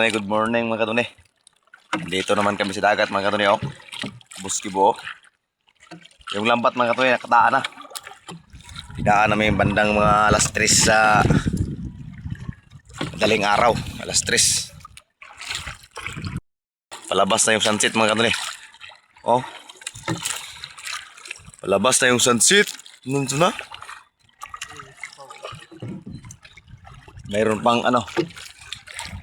Good morning mga katuni. Dito naman kami sa dagat mga katuni. Oh. Buskibo. Yung lambat mga katuni nakataan na. Idaan namin bandang mga alas 3 sa madaling araw. Alas 3. Palabas na yung sunset mga katuni. Oh. Palabas na yung sunset. Nandito na. Mayroon pang ano.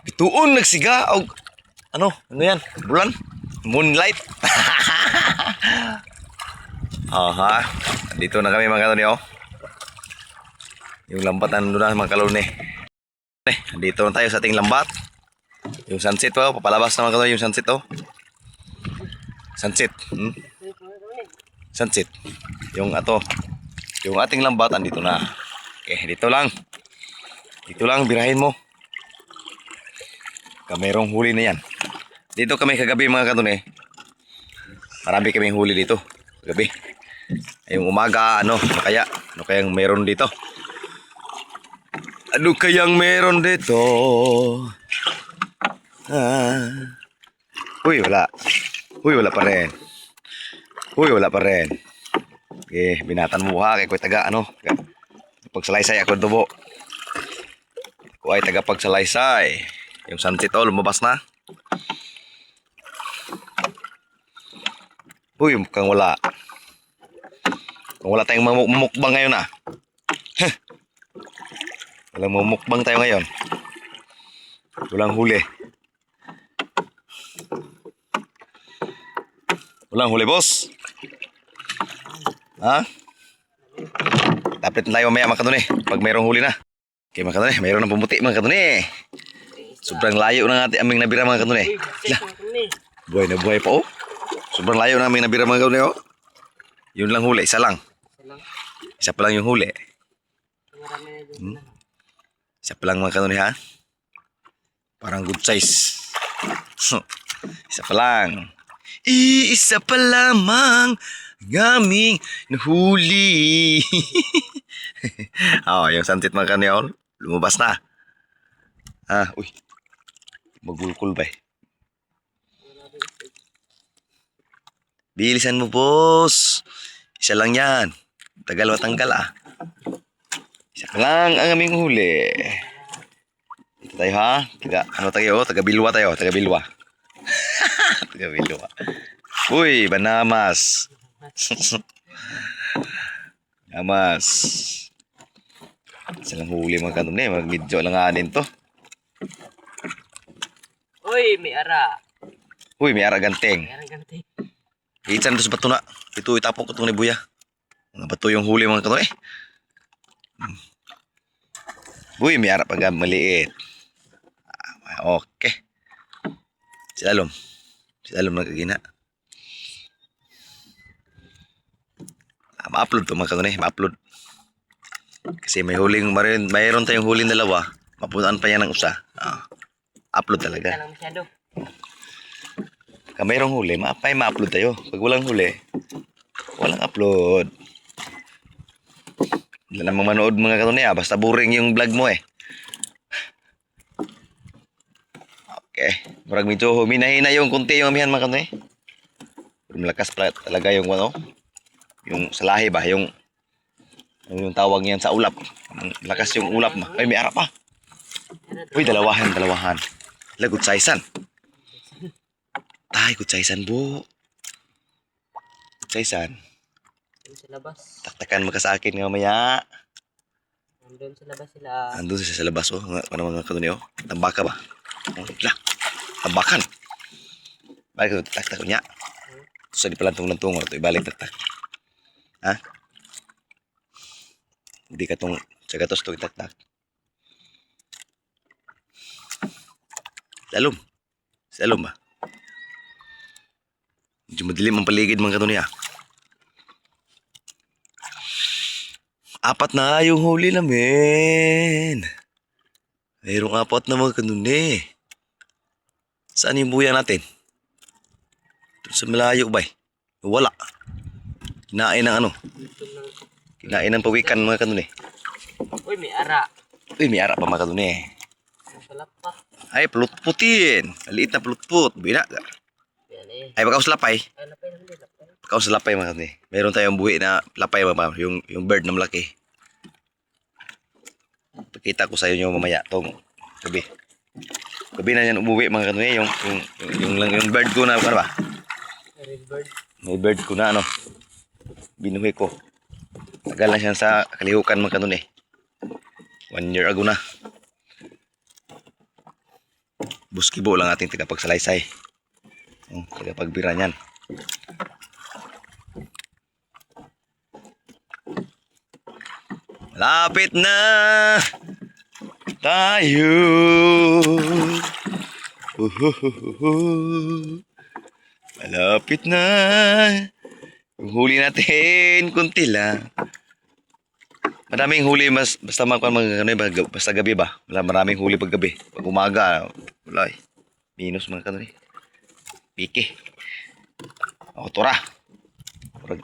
Ituon nagsiga og ano yan? Bulan? Moonlight. Aha. Dito na kami mga katuni oh. Yung lambat nandun na mga kaluni. Dito na tayo sa ating lambat. Yung sunset oh, papalabas na mga katuni yung sunset oh. Sunset. Sunset. Yung ato. Yung ating lambat andito na. Okay, dito lang. Dito lang birahin mo. Kamerong huli na yan. Dito kami kagabi mga katuni. Marami kaming huli dito. Kagabi. Yung umaga ano kayang meron dito? Ano kayang meron dito? Uy, wala. Uy, wala pa rin. Uy, wala pa rin. Okay, binatan mo ha. Kaya ko'y taga ano. Pagsalaysay ako dubo. Ako ay taga pagsalaysay. Yung sunset oh, lumabas na. Uy, mukhang wala. Kung wala tayong mamukbang ngayon ah. Walang mamukbang tayo ngayon. Walang huli. Walang huli, boss. Ha? Tapit na tayo mamaya mga katuni. Pag mayroong huli na. Okay mga katuni, mayroon ng pumuti mga katuni. Sobrang layo na natin aming nabira mga katuni. Buhay na buhay pa oh. Sobrang layo na aming nabira mga katuni oh. Yun lang huli, isa lang. Isa pa lang yung huli. Isa pa lang mga katuni ha. Parang good size. Isa pa lang. Isa pa lamang ang aming nahuli. Oh, yung sunset mga katuni oh. Lumabas na. Uy. Magulkul ba eh. Bilisan mo boss. Isa lang yan. Tagal matanggal ah. Isa lang ang aming huli. Dito tayo ha. Ano tayo? Taga Bilwa tayo. Taga Bilwa. Taga Bilwa. Uy, banamas. Banamas. Isa lang huli mga kanun eh. Mag-medyo lang anin to. Uy, may ara. Uy, may ara ganteng. May ara ganteng. Iitsan doon sa bato na. Ito itapok ko itong ni Buya. Mga bato yung huli mga kanun eh. Uy, may ara pag maliit. Okay. Si Alom nagkagina. Ma-upload to mga kanun eh. Ma-upload. Kasi may huling, mayroon tayong huling dalawa. Mapuntaan pa yan ng usa. Upload talaga. Kung mayroong huli, ma-upload tayo. Pag walang huli, walang upload. Wala namang manood mga kanuni basta boring yung vlog mo eh. Okay. Marag medyo huminahina yung kunti yung amihan mga kanuni. Malakas talaga yung ano. Yung salahi ba? Yung tawag niyan sa ulap. Lakas yung ulap ma. Ay, may ara pa. Uy, dalawahan. Lagot saisan. Tay, good saisan bu. Good saisan. Sa labas. Taktakan mo ka sa akin nga maya. Nandun sa labas sila. Andun siya sa labas oh. Ano mga kanuni oh. Tambaka ba? Tambakan. Balik ito, taktak niya. Sa di palantong-lantong ito, ibalik taktak. Ha? Hindi ka itong sa gatos ito itaktak. Salom ba? Medyo madilim ang paligid mga kanuni Apat na yung huli namin. Mayroong apat na mga kanuni. Saan yung buya natin? Ito sa malayo ba? Wala. Kinain ng ano? Kinain ng pawikan mga kanuni. Uy, may ara. Uy, may ara pa mga kanuni. Masalap pa. Ay, pulutputin. Maliit na pulutput. Bina. Yan eh. Ay, pagkaos lapay. Ay, lapay naman din, lapay. Pagkaos lapay mga kanuni. Meron tayong buhi na lapay mga yung bird na malaki. Pakita ko sa inyo mamaya tong gabi. Gabi na yan umuwi mga kanuni. Yung bird ko na, ano ba? Red bird. May bird ko na ano. Binuhi ko. Tagal na siya sa kalihukan mga kanuni. 1 year ago na. Buskibo lang ating tagapagsalaysay. Tagapagbira niyan. Malapit na tayo. Malapit na. Yung huli natin, kunti lang. Maraming huli basta basta gabi ba? Maraming huli pag gabi. Pag umaga, wala eh. Minus mga kanoni. Piki. Ako tora.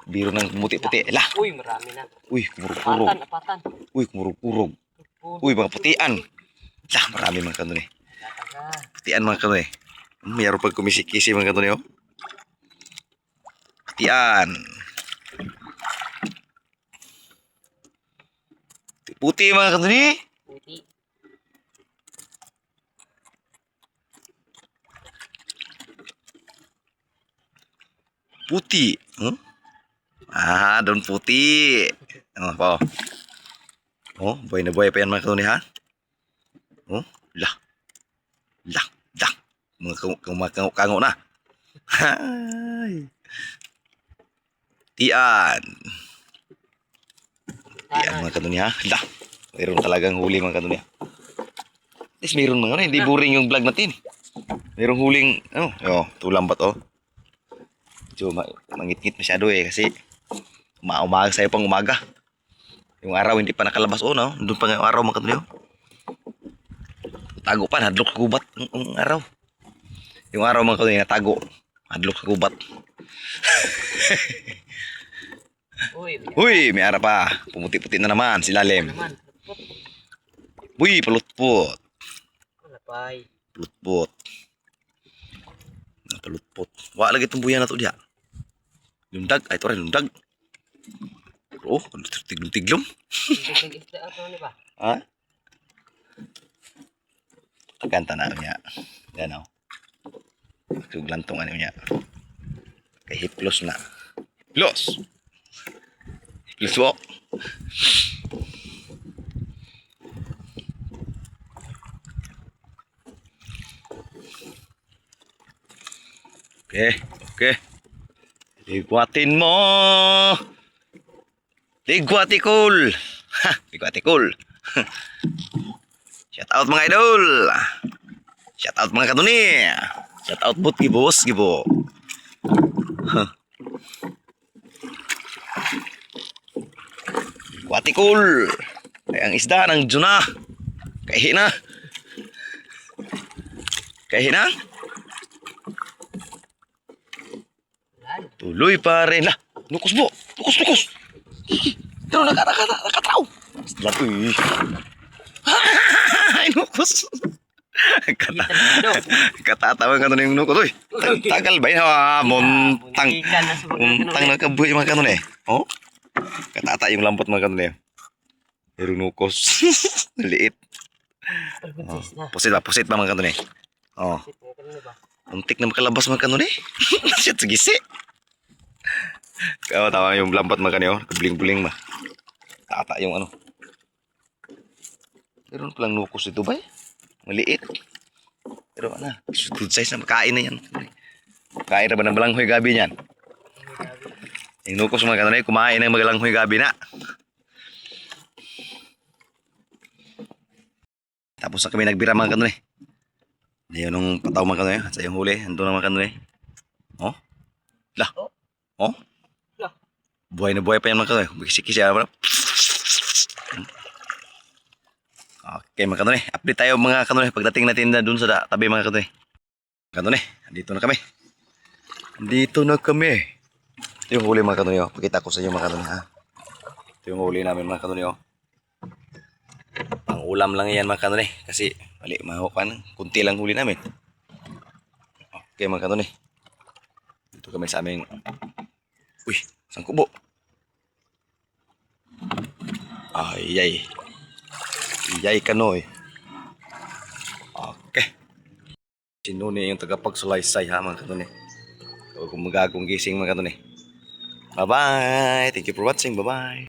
Biro ng puti-puti. Lah. Uy, marami na. Uy, kumurug-kurog. Apatan. Uy, kumurug-kurog. Uy, mga putian. Lah, marami mga kanoni. Tataga. Putian mga kanoni. Mayroon pag kumisik-kisi mga kanoni oh. Putian. Puti mga kanoni. Puti. Puti. Huh? Ah, daun puti. Oh, po. Oh, buhay na buhay pa yan mga kanuni ha. Oh, lah. Lah, lah. Mga kango na. Hay. Tian. Tian mga kanuni ha. Lah. Mayroon talagang huli mga kanuni ha. At least mayroon mga ano, hindi boring yung vlog natin. Mayroong huling, oh, tulang ba to? Medyo mangit-ngit masyado eh kasi umaga sa'yo pang umaga. Yung araw hindi pa nakalabas no? Doon pa nga yung araw mga kanuni. Tago pa, hadlok sa gubat yung araw. Yung araw mga kanuni natago, hadlok sa gubat. Uy, Uy, may ara pa. Pumuti-puti na naman si lalim. naman. Uy, palutpot. Lapay. Palutpot. Palutpot. Wa lagi itong buya na to diha. Lundag. Ay, ito rin, lundag. Oh, tiglom-tiglom. Isda ato ni ba? Ha? Kaganta na niya. Yan o. Suglantong ano niya. Kay hiplos na. Hiplos! Hiplos po. Okay, okay. Ligwatin mo. Ligwatikul. Ha, ligwatikul. Shout out mga idol. Shout out mga kanuni. Shout out bot gibos gibo. Ligwatikul. Ay ang isda ng Juna. Kahina. Kahina. Tuloy pa rin. Lah, lukos mo. Lukos. Pero nakatraw. Lato eh. Ay, lukos. Katatawa ka nun yung lukos. Uy, tagal ba yun? Muntang na kabuhi mga kanun eh. Oh? Katata yung lampot mga kanun eh. Pero lukos. Liit. Pusit ba mga kanun eh. Oh. Untik na makalabas mga kanun eh. Shit, sagisi. Kaya tawa yung lampat mga kanyo, bling-bling ba. Tata yung ano. Meron palang nukos ito ba? Maliit. Pero ano, good size na makain na yan. Kain na ba ng balanghoy gabi niyan? Yung nukos mga kanyo, kumain ng magalanghoy gabi na. Tapos na kami nagbira mga kanyo. Ayun nung pataw mga kanyo, sa yung huli, ando na mga kanyo. Oh? Lah. Oh? Buhay na buhay pa yan mga kanoni. Bikisi-kisi ako. Okay mga kanoni. Update tayo mga kanoni. Pagdating natin na dun sa tabi mga kanoni. Kanoni, andito na kami. Andito na kami. Ito yung huli mga kanoni. Pakita ko sa inyo mga kanoni. Ito yung huli namin mga kanoni. Pang ulam lang yan mga kanoni. Kasi Bali, mahukan. Kunti lang huli namin. Okay mga kanuni. Dito kami sa aming... Uy, isang kubo. Ay, yay. Yay kanoy. Okay. Si Nuni yung tagapagsulaysay ha mga kanuni. So, kung magagong gising mga kanuni. Bye-bye. Thank you for watching. Bye-bye.